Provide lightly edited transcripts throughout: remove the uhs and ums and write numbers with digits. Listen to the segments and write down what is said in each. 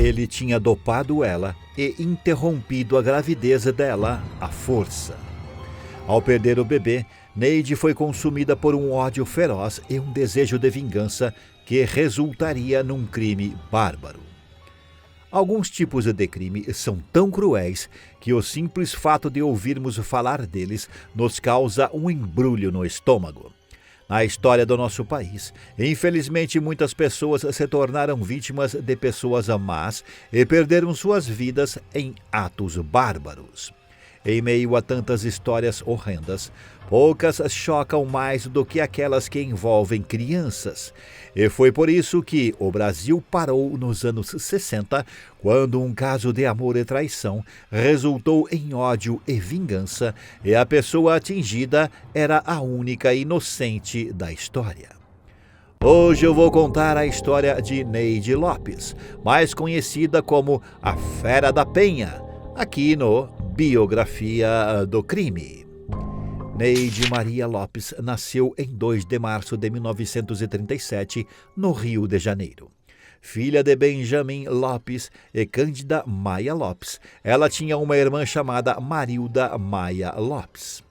Ele tinha dopado ela e interrompido a gravidez dela à força. Ao perder o bebê, Neide foi consumida por um ódio feroz e um desejo de vingança que resultaria num crime bárbaro. Alguns tipos de crime são tão cruéis que o simples fato de ouvirmos falar deles nos causa um embrulho no estômago. Na história do nosso país, infelizmente muitas pessoas se tornaram vítimas de pessoas más e perderam suas vidas em atos bárbaros. Em meio a tantas histórias horrendas, poucas chocam mais do que aquelas que envolvem crianças. E foi por isso que o Brasil parou nos anos 60, quando um caso de amor e traição resultou em ódio e vingança, e a pessoa atingida era a única inocente da história. Hoje eu vou contar a história de Neide Lopes, mais conhecida como a Fera da Penha, aqui no Biografia do Crime. Neide Maria Lopes nasceu em 2 de março de 1937, no Rio de Janeiro. Filha de Benjamin Lopes e Cândida Maia Lopes, ela tinha uma irmã chamada Marilda Maia Lopes.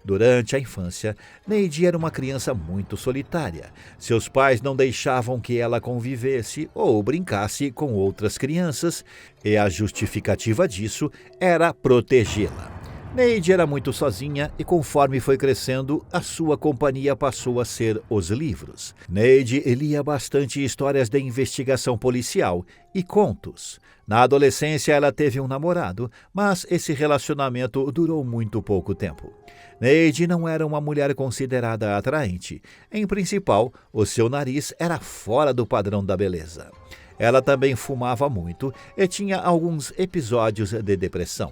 Durante a infância, Neide era uma criança muito solitária. Seus pais não deixavam que ela convivesse ou brincasse com outras crianças, e a justificativa disso era protegê-la. Neide era muito sozinha e, conforme foi crescendo, a sua companhia passou a ser os livros. Neide lia bastante histórias de investigação policial e contos. Na adolescência, ela teve um namorado, mas esse relacionamento durou muito pouco tempo. Neide não era uma mulher considerada atraente. Em principal, o seu nariz era fora do padrão da beleza. Ela também fumava muito e tinha alguns episódios de depressão.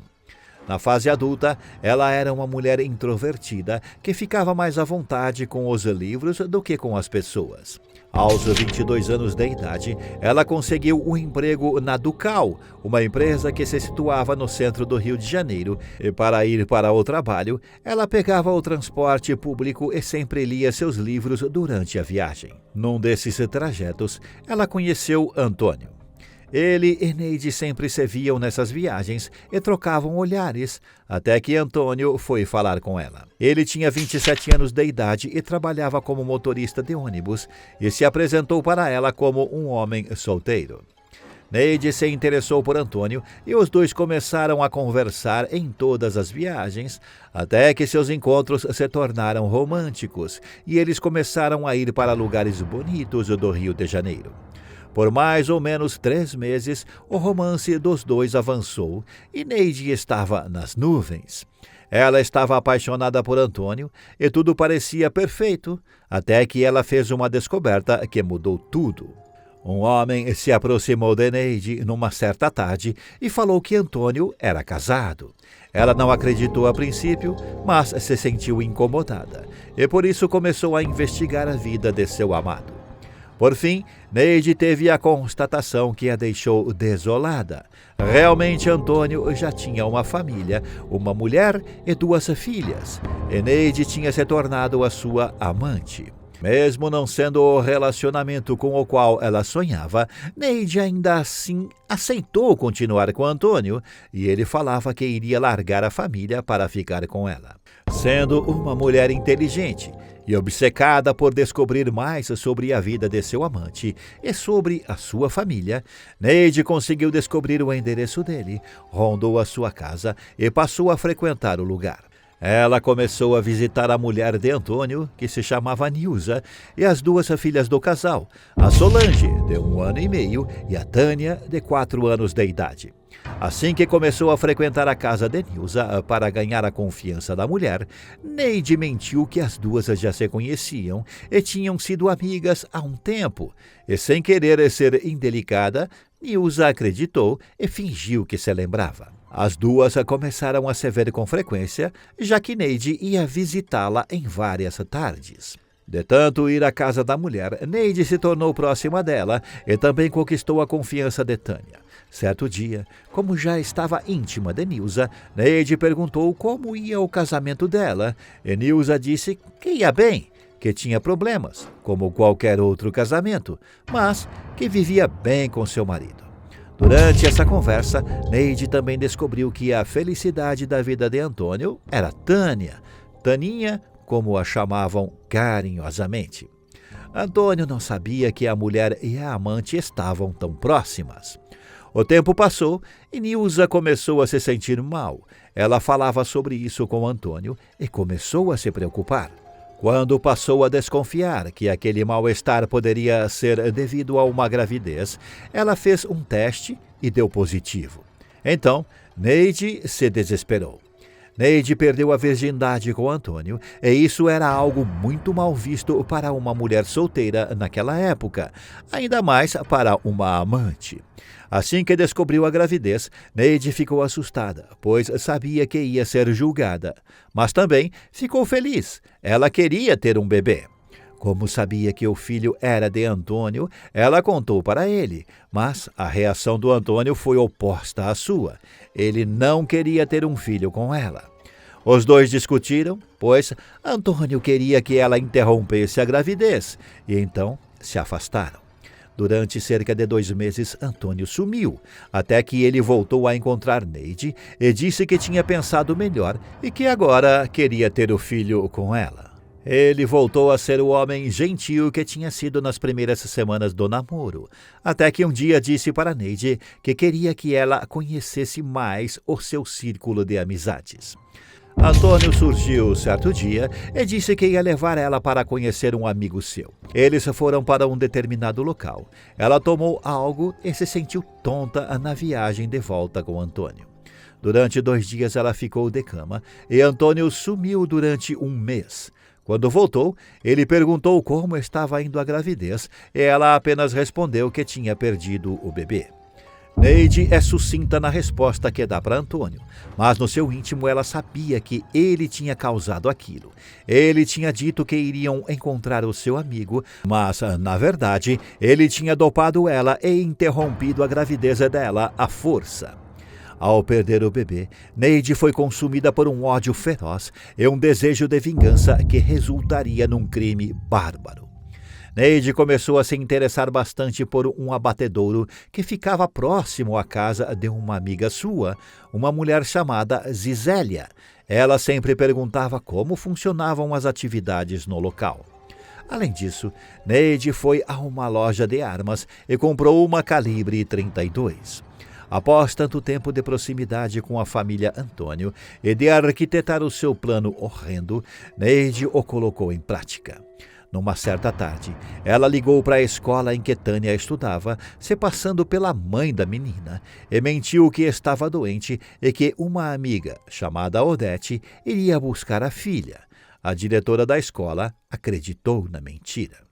Na fase adulta, ela era uma mulher introvertida que ficava mais à vontade com os livros do que com as pessoas. Aos 22 anos de idade, ela conseguiu um emprego na Ducal, uma empresa que se situava no centro do Rio de Janeiro, e para ir para o trabalho, ela pegava o transporte público e sempre lia seus livros durante a viagem. Num desses trajetos, ela conheceu Antônio. Ele e Neide sempre se viam nessas viagens e trocavam olhares, até que Antônio foi falar com ela. Ele tinha 27 anos de idade e trabalhava como motorista de ônibus e se apresentou para ela como um homem solteiro. Neide se interessou por Antônio e os dois começaram a conversar em todas as viagens, até que seus encontros se tornaram românticos e eles começaram a ir para lugares bonitos do Rio de Janeiro. Por mais ou menos 3 meses, o romance dos dois avançou e Neide estava nas nuvens. Ela estava apaixonada por Antônio e tudo parecia perfeito, até que ela fez uma descoberta que mudou tudo. Um homem se aproximou de Neide numa certa tarde e falou que Antônio era casado. Ela não acreditou a princípio, mas se sentiu incomodada e por isso começou a investigar a vida de seu amado. Por fim, Neide teve a constatação que a deixou desolada. Realmente, Antônio já tinha uma família, uma mulher e 2 filhas, e Neide tinha se tornado a sua amante. Mesmo não sendo o relacionamento com o qual ela sonhava, Neide ainda assim aceitou continuar com Antônio, e ele falava que iria largar a família para ficar com ela. Sendo uma mulher inteligente e obcecada por descobrir mais sobre a vida de seu amante e sobre a sua família, Neide conseguiu descobrir o endereço dele, rondou a sua casa e passou a frequentar o lugar. Ela começou a visitar a mulher de Antônio, que se chamava Nilza, e as 2 filhas do casal, a Solange, de 1 ano e meio, e a Tânia, de 4 anos de idade. Assim que começou a frequentar a casa de Nilza para ganhar a confiança da mulher, Neide mentiu que as 2 já se conheciam e tinham sido amigas há um tempo. E sem querer ser indelicada, Nilza acreditou e fingiu que se lembrava. As 2 começaram a se ver com frequência, já que Neide ia visitá-la em várias tardes. De tanto ir à casa da mulher, Neide se tornou próxima dela e também conquistou a confiança de Tânia. Certo dia, como já estava íntima de Nilza, Neide perguntou como ia o casamento dela, e Nilza disse que ia bem, que tinha problemas, como qualquer outro casamento, mas que vivia bem com seu marido. Durante essa conversa, Neide também descobriu que a felicidade da vida de Antônio era Tânia, Taninha, como a chamavam carinhosamente. Antônio não sabia que a mulher e a amante estavam tão próximas. O tempo passou e Nilza começou a se sentir mal. Ela falava sobre isso com Antônio e começou a se preocupar. Quando passou a desconfiar que aquele mal-estar poderia ser devido a uma gravidez, ela fez um teste e deu positivo. Então, Neide se desesperou. Neide perdeu a virgindade com Antônio e isso era algo muito mal visto para uma mulher solteira naquela época, ainda mais para uma amante. Assim que descobriu a gravidez, Neide ficou assustada, pois sabia que ia ser julgada. Mas também ficou feliz. Ela queria ter um bebê. Como sabia que o filho era de Antônio, ela contou para ele, mas a reação do Antônio foi oposta à sua. Ele não queria ter um filho com ela. Os dois discutiram, pois Antônio queria que ela interrompesse a gravidez, e então se afastaram. Durante cerca de 2 meses, Antônio sumiu, até que ele voltou a encontrar Neide e disse que tinha pensado melhor e que agora queria ter o filho com ela. Ele voltou a ser o homem gentil que tinha sido nas primeiras semanas do namoro, até que um dia disse para Neide que queria que ela conhecesse mais o seu círculo de amizades. Antônio surgiu certo dia e disse que ia levar ela para conhecer um amigo seu. Eles foram para um determinado local. Ela tomou algo e se sentiu tonta na viagem de volta com Antônio. Durante 2 dias ela ficou de cama e Antônio sumiu durante 1 mês. Quando voltou, ele perguntou como estava indo a gravidez e ela apenas respondeu que tinha perdido o bebê. Neide é sucinta na resposta que dá para Antônio, mas no seu íntimo ela sabia que ele tinha causado aquilo. Ele tinha dito que iriam encontrar o seu amigo, mas, na verdade, ele tinha dopado ela e interrompido a gravidez dela à força. Ao perder o bebê, Neide foi consumida por um ódio feroz e um desejo de vingança que resultaria num crime bárbaro. Neide começou a se interessar bastante por um abatedouro que ficava próximo à casa de uma amiga sua, uma mulher chamada Zizélia. Ela sempre perguntava como funcionavam as atividades no local. Além disso, Neide foi a uma loja de armas e comprou uma calibre 32. Após tanto tempo de proximidade com a família Antônio e de arquitetar o seu plano horrendo, Neide o colocou em prática. Numa certa tarde, ela ligou para a escola em que Tânia estudava, se passando pela mãe da menina, e mentiu que estava doente e que uma amiga, chamada Odete, iria buscar a filha. A diretora da escola acreditou na mentira.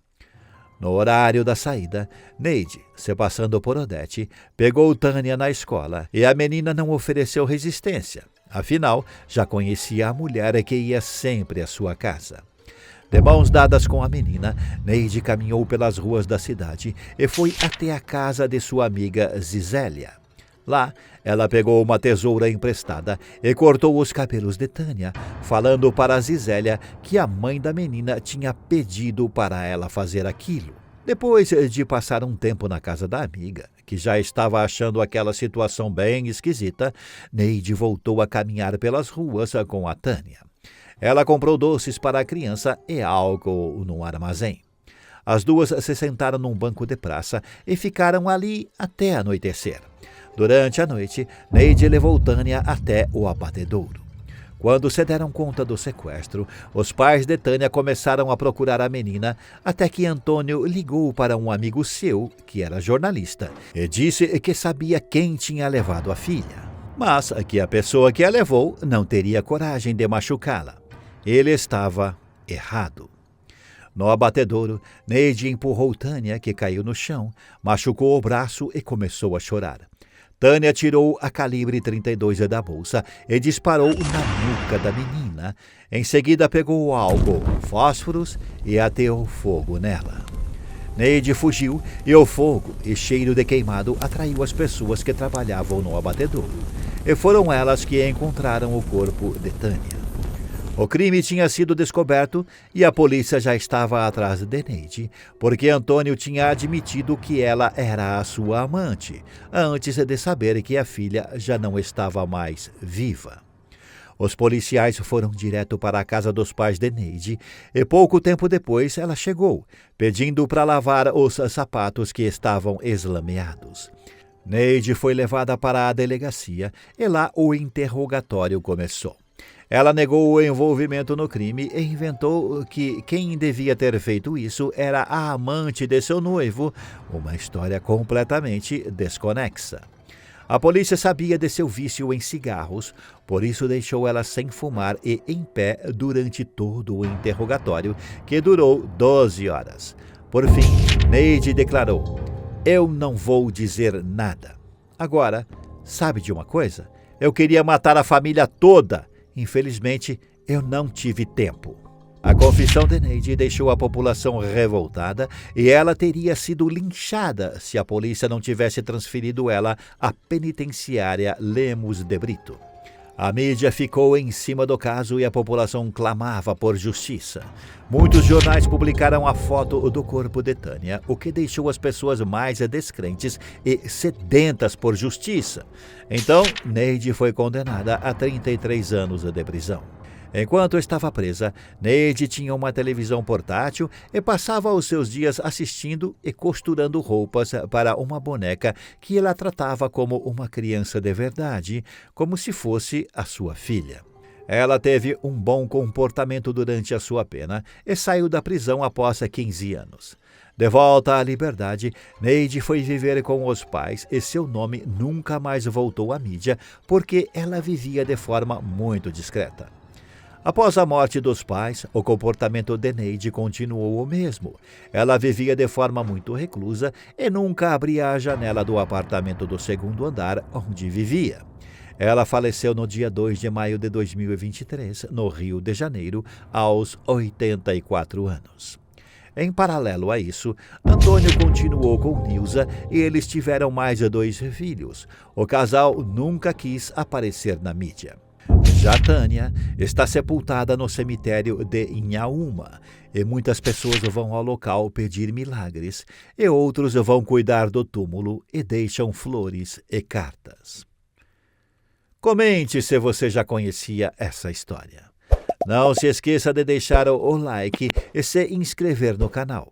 No horário da saída, Neide, se passando por Odete, pegou Tânia na escola e a menina não ofereceu resistência. Afinal, já conhecia a mulher que ia sempre à sua casa. De mãos dadas com a menina, Neide caminhou pelas ruas da cidade e foi até a casa de sua amiga Zizélia. Lá, ela pegou uma tesoura emprestada e cortou os cabelos de Tânia, falando para Zizélia que a mãe da menina tinha pedido para ela fazer aquilo. Depois de passar um tempo na casa da amiga, que já estava achando aquela situação bem esquisita, Neide voltou a caminhar pelas ruas com a Tânia. Ela comprou doces para a criança e álcool no armazém. As duas se sentaram num banco de praça e ficaram ali até anoitecer. Durante a noite, Neide levou Tânia até o abatedouro. Quando se deram conta do sequestro, os pais de Tânia começaram a procurar a menina até que Antônio ligou para um amigo seu, que era jornalista, e disse que sabia quem tinha levado a filha, mas que a pessoa que a levou não teria coragem de machucá-la. Ele estava errado. No abatedouro, Neide empurrou Tânia, que caiu no chão, machucou o braço e começou a chorar. Tânia tirou a calibre 32 da bolsa e disparou na nuca da menina. Em seguida pegou álcool, fósforos e ateou fogo nela. Neide fugiu e o fogo e cheiro de queimado atraiu as pessoas que trabalhavam no abatedouro. E foram elas que encontraram o corpo de Tânia. O crime tinha sido descoberto e a polícia já estava atrás de Neide, porque Antônio tinha admitido que ela era a sua amante, antes de saber que a filha já não estava mais viva. Os policiais foram direto para a casa dos pais de Neide e pouco tempo depois ela chegou, pedindo para lavar os sapatos que estavam eslameados. Neide foi levada para a delegacia e lá o interrogatório começou. Ela negou o envolvimento no crime e inventou que quem devia ter feito isso era a amante de seu noivo, uma história completamente desconexa. A polícia sabia de seu vício em cigarros, por isso deixou ela sem fumar e em pé durante todo o interrogatório, que durou 12 horas. Por fim, Neide declarou: "Eu não vou dizer nada. Agora, sabe de uma coisa? Eu queria matar a família toda. Infelizmente, eu não tive tempo." A confissão de Neide deixou a população revoltada e ela teria sido linchada se a polícia não tivesse transferido ela à penitenciária Lemos de Brito. A mídia ficou em cima do caso e a população clamava por justiça. Muitos jornais publicaram a foto do corpo de Tânia, o que deixou as pessoas mais descrentes e sedentas por justiça. Então, Neide foi condenada a 33 anos de prisão. Enquanto estava presa, Neide tinha uma televisão portátil e passava os seus dias assistindo e costurando roupas para uma boneca que ela tratava como uma criança de verdade, como se fosse a sua filha. Ela teve um bom comportamento durante a sua pena e saiu da prisão após 15 anos. De volta à liberdade, Neide foi viver com os pais e seu nome nunca mais voltou à mídia porque ela vivia de forma muito discreta. Após a morte dos pais, o comportamento de Neide continuou o mesmo. Ela vivia de forma muito reclusa e nunca abria a janela do apartamento do segundo andar onde vivia. Ela faleceu no dia 2 de maio de 2023, no Rio de Janeiro, aos 84 anos. Em paralelo a isso, Antônio continuou com Nilza e eles tiveram mais 2 filhos. O casal nunca quis aparecer na mídia. Já Tânia está sepultada no cemitério de Inhaúma e muitas pessoas vão ao local pedir milagres e outros vão cuidar do túmulo e deixam flores e cartas. Comente se você já conhecia essa história. Não se esqueça de deixar o like e se inscrever no canal.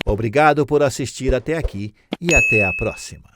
Obrigado por assistir até aqui e até a próxima.